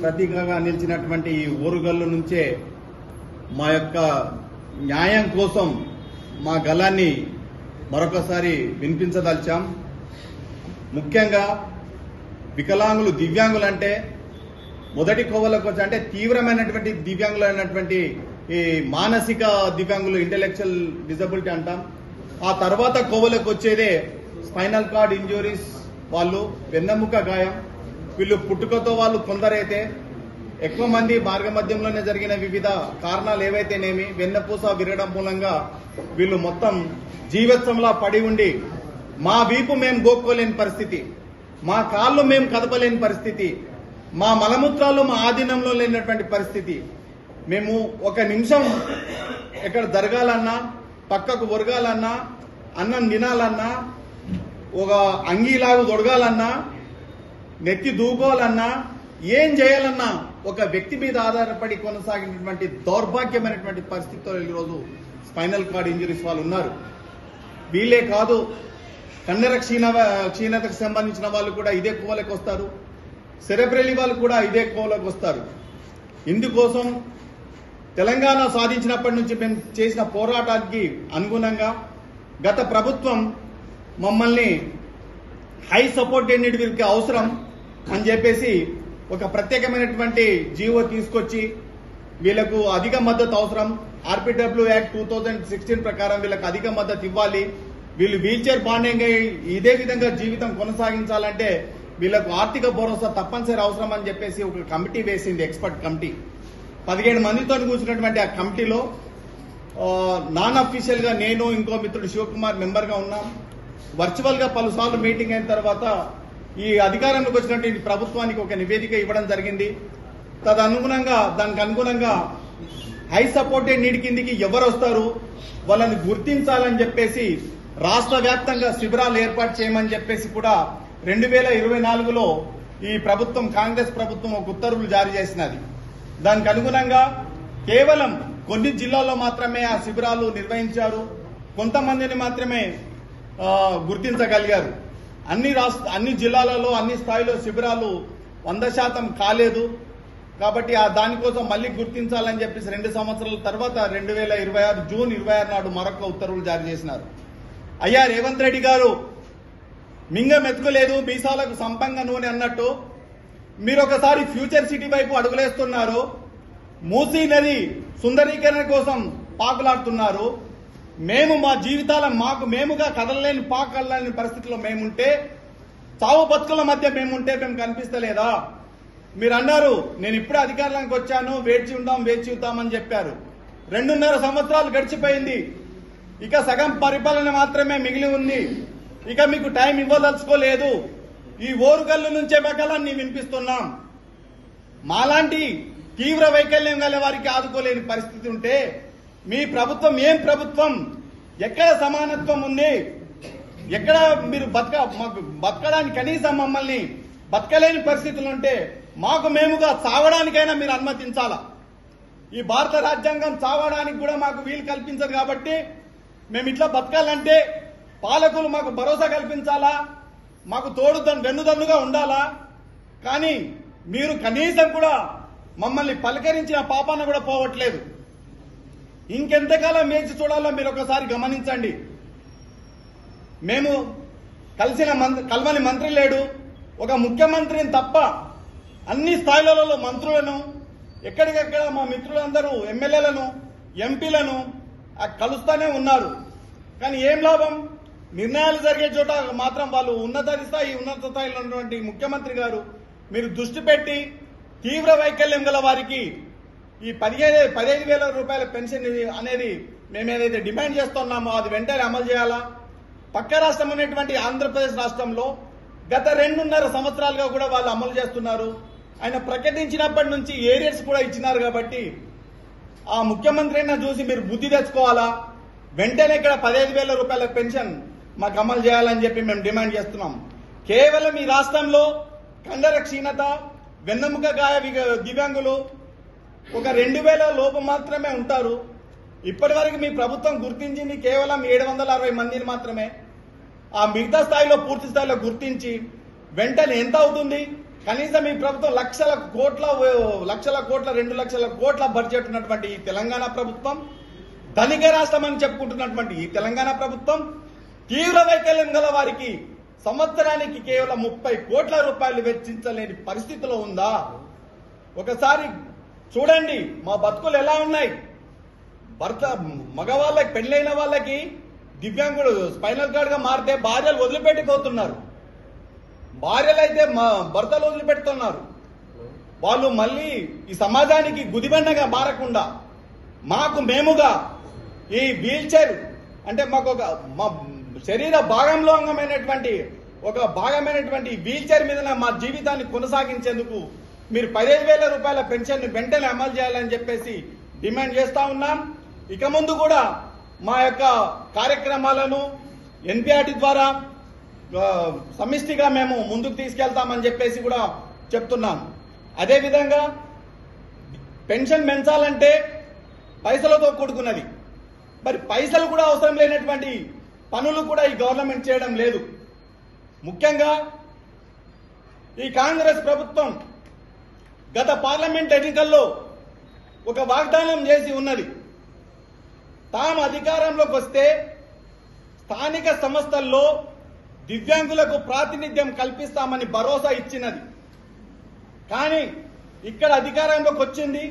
ప్రతీకగా నిలిచినటువంటి ఈ ఓరుగల్లు నుంచే మా యొక్క న్యాయం కోసం మా గళాన్ని మరొకసారి వినిపించదలిచాం. ముఖ్యంగా వికలాంగులు, దివ్యాంగులు అంటే మొదటి కోవలకు వచ్చి అంటే తీవ్రమైనటువంటి దివ్యాంగులు అయినటువంటి ఈ మానసిక దివ్యాంగులు, ఇంటెలెక్చువల్ డిజబిలిటీ అంటాం. ఆ తర్వాత కోవలకు వచ్చేదే స్పైనల్ కార్డ్ ఇంజురీస్, వాళ్ళు వెన్నెముక గాయం. వీళ్ళు పుట్టుకతో వాళ్ళు కొందరైతే, ఎక్కువ మంది మార్గ మధ్యంలోనే జరిగిన వివిధ కారణాలు ఏవైతేనేమి వెన్నపూస విరగడం మూలంగా వీళ్ళు మొత్తం జీవత్సంలా పడి ఉండి మా వీపు మేము గోక్కోలేని పరిస్థితి, మా కాళ్ళు మేము కదపలేని పరిస్థితి, మా మలమూత్రాలు మా ఆధీనంలో లేనటువంటి పరిస్థితి. మేము ఒక నిమిషం ఎక్కడ జరగాలన్నా, పక్కకు ఒరగాలన్నా, అన్నం తినాలన్నా, ఒక అంగీలాగు దొడగాలన్నా, నెత్తి దూకోవాలన్నా, ఏం చేయాలన్నా ఒక వ్యక్తి మీద ఆధారపడి కొనసాగినటువంటి దౌర్భాగ్యమైనటువంటి పరిస్థితితో ఈరోజు స్పైనల్ కార్డ్ ఇంజరీస్ వాళ్ళు ఉన్నారు. వీళ్ళే కాదు, కండర క్షీణతకు సంబంధించిన వాళ్ళు కూడా ఇదే కోవలకు వస్తారు. సెరెబ్రలీ వాళ్ళు కూడా ఇదే కోవలకు వస్తారు. ఇందుకోసం తెలంగాణ సాధించినప్పటి నుంచి మేము చేసిన పోరాటానికి అనుగుణంగా గత ప్రభుత్వం మమ్మల్ని హై సపోర్టెడ్ వీరికి అవసరం అని చెప్పేసి ఒక ప్రత్యేకమైనటువంటి జీవో తీసుకొచ్చి వీళ్లకు అధిక మద్దతు అవసరం, ఆర్పిడబ్ల్యూ యాక్ట్ 2016 ప్రకారం వీళ్ళకి అధిక మద్దతు ఇవ్వాలి, వీళ్ళు వీల్ చైర్ బాండింగ్ ఇదే విధంగా జీవితం కొనసాగించాలంటే వీళ్లకు ఆర్థిక భరోసా తప్పనిసరి అవసరం అని చెప్పేసి ఒక కమిటీ వేసింది, ఎక్స్పర్ట్ కమిటీ. 17 మందితో కూర్చున్నటువంటి ఆ కమిటీలో నాన్ అఫీషియల్ గా నేను, ఇంకో మిత్రుడు శివకుమార్ మెంబర్ గా ఉన్నాం. వర్చువల్ గా పలుసార్లు మీటింగ్ అయిన తర్వాత ఈ అధికారంలోకి వచ్చినటువంటి ప్రభుత్వానికి ఒక నివేదిక ఇవ్వడం జరిగింది. దానికి అనుగుణంగా హై సపోర్టెడ్ నీడ్ కిందికి ఎవరు వస్తారు వాళ్ళని గుర్తించాలని చెప్పేసి రాష్ట్ర వ్యాప్తంగా శిబిరాలు ఏర్పాటు చేయమని చెప్పేసి కూడా 2024లో ఈ ప్రభుత్వం, కాంగ్రెస్ ప్రభుత్వం ఒక ఉత్తర్వులు జారీ చేసినది. దానికి అనుగుణంగా కేవలం కొన్ని జిల్లాల్లో మాత్రమే ఆ శిబిరాలు నిర్వహించారు, కొంతమందిని మాత్రమే గుర్తించగలిగారు. అన్ని జిల్లాలలో అన్ని స్థాయిలో శిబిరాలు 100% కాలేదు. కాబట్టి దానికోసం మళ్లీ గుర్తించాలని చెప్పేసి 2 సంవత్సరాల తర్వాత 2026 జూన్ 26 నాడు మరొక ఉత్తర్వులు జారీ చేసినారు. అయ్యా రేవంత్ రెడ్డి గారు, మింగ మెతుకులేదు మీసాలకు సంపంగ నూనె అన్నట్టు మీరు ఒకసారి ఫ్యూచర్ సిటీ వైపు అడుగులేస్తున్నారు. మూసీ నది సుందరీకరణ కోసం పాకులాడుతున్నారు. మేము మా జీవితాల మేముగా కదలలేని పాకలేని పరిస్థితిలో మేముంటే, చావు బతుకుల మధ్య మేముంటే మేము కనిపిస్తలేదా? మీరు అన్నారు నేను ఇప్పుడే అధికారంలోకి వచ్చాను, వేచి చూద్దామని చెప్పారు. 2.5 సంవత్సరాలు గడిచిపోయింది, ఇక సగం పరిపాలన మాత్రమే మిగిలి ఉంది. ఇక మీకు టైం ఇవ్వదలుచుకోలేదు. ఈ ఓరుగల్లు నుంచే బకలాన్ని వినిపిస్తున్నాం. మాలాంటి తీవ్ర వైకల్యం గల వారికి ఆదుకోలేని పరిస్థితి ఉంటే మీ ప్రభుత్వం ఏం ప్రభుత్వం? ఎక్కడ సమానత్వం ఉంది? ఎక్కడ మీరు బతకడానికి కనీసం మమ్మల్ని బతకలేని పరిస్థితులు ఉంటే మాకు మేముగా చావడానికైనా మీరు అనుమతించాలా? ఈ భారత రాజ్యాంగం చావడానికి కూడా మాకు వీలు కల్పించదు. కాబట్టి మేము ఇట్లా బతకాలంటే పాలకులు మాకు భరోసా కల్పించాలా, మాకు వెన్నుదన్నుగా ఉండాలా. కానీ మీరు కనీసం కూడా మమ్మల్ని పలకరించిన పాపాన కూడా పోవట్లేదు. ఇంకెంతకాలం వేచి చూడాలో మీరు ఒకసారి గమనించండి. మేము కల్వని మంత్రి లేడు, ఒక ముఖ్యమంత్రిని తప్ప అన్ని స్థాయిలలో మంత్రులను, ఎక్కడికెక్కడ మా మిత్రులందరూ ఎమ్మెల్యేలను, ఎంపీలను కలుస్తూనే ఉన్నారు. కానీ ఏం లాభం? నిర్ణయాలు జరిగే చోట మాత్రం వాళ్ళు ఉన్నత స్థాయిలో ఉన్నటువంటి ముఖ్యమంత్రి గారు మీరు దృష్టి పెట్టి తీవ్ర వైకల్యం గల వారికి ఈ 15,000 రూపాయల పెన్షన్ అనేది మేము ఏదైతే డిమాండ్ చేస్తున్నామో అది వెంటనే అమలు చేయాలా. పక్క రాష్ట్రం ఉన్నటువంటి ఆంధ్రప్రదేశ్ రాష్ట్రంలో గత 2.5 సంవత్సరాలుగా కూడా వాళ్ళు అమలు చేస్తున్నారు. ఆయన ప్రకటించినప్పటి నుంచి ఏరియర్స్ కూడా ఇచ్చినారు. కాబట్టి ఆ ముఖ్యమంత్రి చూసి మీరు బుద్ధి తెచ్చుకోవాలా. వెంటనే ఇక్కడ 15,000 రూపాయల పెన్షన్ మాకు అమలు చేయాలని చెప్పి మేము డిమాండ్ చేస్తున్నాం. కేవలం ఈ రాష్ట్రంలో కండర క్షీణత, వెన్నెముక గాయ దివ్యాంగులు ఒక 2,000 లోపు మాత్రమే ఉంటారు. ఇప్పటి వరకు మీ ప్రభుత్వం గుర్తించింది కేవలం 760 మందిని మాత్రమే. ఆ మిగతా స్థాయిలో పూర్తి స్థాయిలో గుర్తించి వెంటనే ఎంత అవుతుంది? కనీసం ఈ ప్రభుత్వం లక్షల కోట్ల 2 లక్షల కోట్ల బడ్జెట్ ఉన్నటువంటి ఈ తెలంగాణ ప్రభుత్వం, ధనిక రాష్ట్రం అని చెప్పుకుంటున్నటువంటి ఈ తెలంగాణ ప్రభుత్వం తీవ్ర వైకల్యం గల వారికి సంవత్సరానికి కేవలం 30 కోట్ల రూపాయలు వెచ్చించలేని పరిస్థితిలో ఉందా? ఒకసారి చూడండి మా బతుకులు ఎలా ఉన్నాయి. మగవాళ్ళకి పెళ్ళైన వాళ్ళకి దివ్యాంగుడు స్పైనల్ కార్డ్ గా మారితే భార్యలు వదిలిపెట్టిపోతున్నారు. భార్యలు అయితే భర్తలు వదిలిపెడుతున్నారు. వాళ్ళు మళ్ళీ ఈ సమాజానికి గుదిబండగా మారకుండా మాకు మేముగా ఈ వీల్ చైర్ అంటే మాకు ఒక మా శరీర భాగంలో అంగమైనటువంటి ఒక భాగమైనటువంటి వీల్ చైర్ మీద మా జీవితాన్ని కొనసాగించేందుకు మీరు 15,000 రూపాయల పెన్షన్ వెంటనే అమలు చేయాలని చెప్పేసి డిమాండ్ చేస్తా ఉన్నాం. ఇక ముందు కూడా మా యొక్క కార్యక్రమాలను ఎన్పిఆర్టీ ద్వారా సమిష్టిగా మేము ముందుకు తీసుకెళ్తామని చెప్పేసి కూడా చెప్తున్నాం. అదేవిధంగా పెన్షన్ పెంచాలంటే పైసలతో కూడుకున్నది. మరి పైసలు కూడా అవసరం లేనటువంటి పనులు కూడా ఈ గవర్నమెంట్ చేయడం లేదు. ముఖ్యంగా ఈ కాంగ్రెస్ ప్రభుత్వం గత పార్లమెంట్ ఎన్నికల్లో ఒక వాగ్దానం చేసి ఉన్నది. తాము అధికారంలోకి వస్తే స్థానిక సంస్థల్లో దివ్యాంగులకు ప్రాతినిధ్యం కల్పిస్తామని భరోసా ఇచ్చినది. కానీ ఇక్కడ అధికారంలోకి వచ్చింది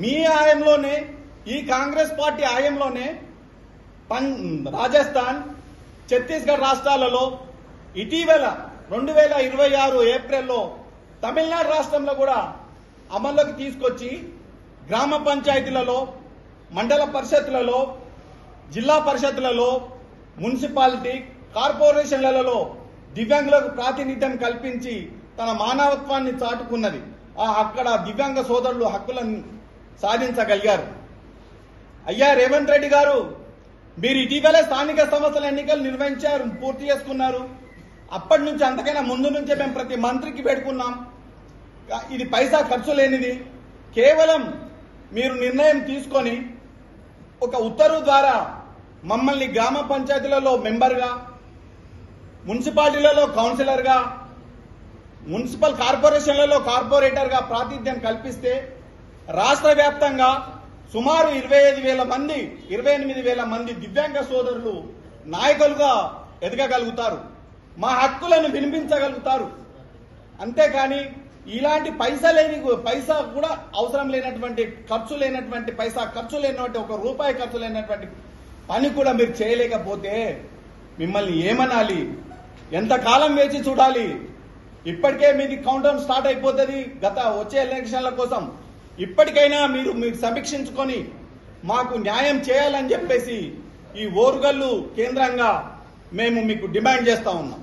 మీ హయాంలోనే, ఈ కాంగ్రెస్ పార్టీ హయాంలోనే రాజస్థాన్, ఛత్తీస్గఢ్ రాష్ట్రాలలో ఇటీవల 2026 ఏప్రిల్లో తమిళనాడు రాష్ట్రంలో కూడా అమల్లోకి తీసుకొచ్చి గ్రామ పంచాయతీలలో, మండల పరిషత్లలో, జిల్లా పరిషత్లలో, మున్సిపాలిటీ కార్పొరేషన్లలో దివ్యాంగులకు ప్రాతినిధ్యం కల్పించి తన మానవత్వాన్ని చాటుకున్నది. అక్కడ దివ్యాంగ సోదరులు హక్కులను సాధించగలిగారు. అయ్యా రేవంత్ రెడ్డి గారు, మీరు ఇటీవలే స్థానిక సంస్థల ఎన్నికలు నిర్వహించారు, పూర్తి చేసుకున్నారు. అప్పటి నుంచి అంతకైనా ముందు నుంచే మేము ప్రతి మంత్రికి పెట్టుకున్నాం. ఇది పైసా ఖర్చు లేనిది. కేవలం మీరు నిర్ణయం తీసుకొని ఒక ఉత్తర్వు ద్వారా మమ్మల్ని గ్రామ పంచాయతీలలో మెంబర్గా, మున్సిపాలిటీలలో కౌన్సిలర్గా, మున్సిపల్ కార్పొరేషన్లలో కార్పొరేటర్గా ప్రాతినిధ్యం కల్పిస్తే రాష్ట్ర వ్యాప్తంగా సుమారు 28,000 మంది దివ్యాంగ సోదరులు నాయకులుగా ఎదగగలుగుతారు, మా హక్కులను వినిపించగలుగుతారు. అంతేకాని ఇలాంటి పైసా కూడా అవసరం లేనటువంటి, ఖర్చు లేనటువంటి, ఒక రూపాయి ఖర్చు లేనటువంటి పని కూడా మీరు చేయలేకపోతే మిమ్మల్ని ఏమనాలి? ఎంతకాలం వేచి చూడాలి? ఇప్పటికే మీది కౌంటౌన్ స్టార్ట్ అయిపోతుంది వచ్చే ఎలక్షన్ల కోసం. ఇప్పటికైనా మీరు సమీక్షించుకొని మాకు న్యాయం చేయాలని చెప్పేసి ఈ ఓరుగల్లు కేంద్రంగా మేము మీకు డిమాండ్ చేస్తా ఉన్నాం.